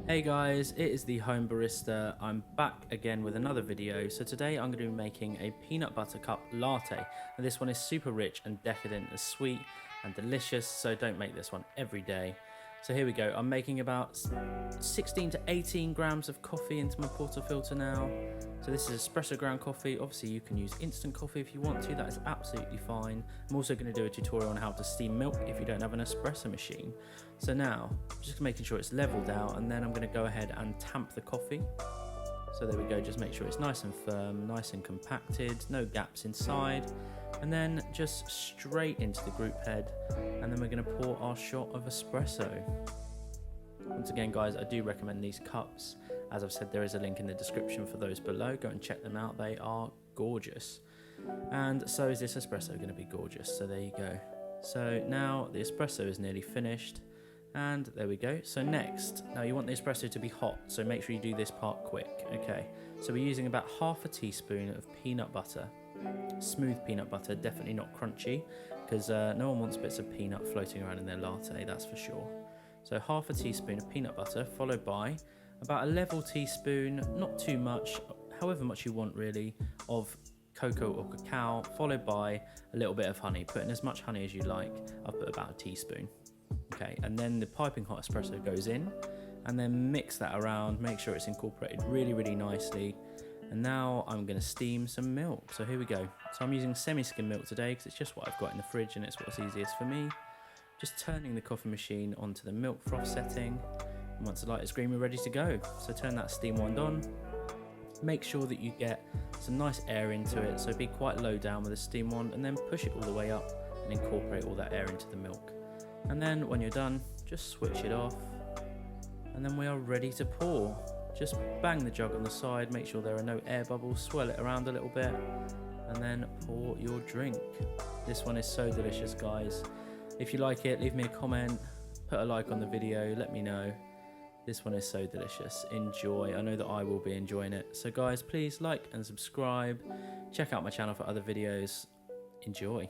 Hey guys, it is the Home Barista. I'm back again with another video. So today I'm going to be making a peanut butter cup latte. And this one is super rich and decadent, as sweet and delicious, so don't make this one every day. So here we go. I'm making about 16 to 18 grams of coffee into my portafilter now. So this is espresso ground coffee. Obviously you can use instant coffee if you want to, that is absolutely fine. I'm also going to do a tutorial on how to steam milk if you don't have an espresso machine. So now, just making sure it's leveled out, and then I'm going to go ahead and tamp the coffee. So there we go, just make sure it's nice and firm, nice and compacted, no gaps inside. And then just straight into the group head, and then we're going to pour our shot of espresso. Once again guys, I do recommend these cups. As I've said, there is a link in the description for those below. Go and check them out, they are gorgeous. And so is this espresso going to be gorgeous, so there you go. So now the espresso is nearly finished, and there we go. So next, now you want the espresso to be hot, so make sure you do this part quick. Okay, so we're using about half a teaspoon of peanut butter. Smooth peanut butter, definitely not crunchy, because no one wants bits of peanut floating around in their latte, that's for sure. So half a teaspoon of peanut butter, followed by about a level teaspoon, not too much, however much you want really, of cocoa or cacao, followed by a little bit of honey. Put in as much honey as you like. I've put about a teaspoon. Okay, and then the piping hot espresso goes in, and then mix that around, make sure it's incorporated really nicely. And now I'm going to steam some milk. So here we go. So I'm using semi-skim milk today because it's just what I've got in the fridge and it's what's easiest for me. Just turning the coffee machine onto the milk froth setting. And once the light is green, we're ready to go. So turn that steam wand on. Make sure that you get some nice air into it. So be quite low down with the steam wand, and then push it all the way up and incorporate all that air into the milk. And then when you're done, just switch it off. And then we are ready to pour. Just bang the jug on the side, make sure there are no air bubbles, swirl it around a little bit, and then pour your drink. This one is so delicious, guys. If you like it, leave me a comment, put a like on the video, let me know. This one is so delicious. Enjoy. I know that I will be enjoying it. So guys, please like and subscribe. Check out my channel for other videos. Enjoy.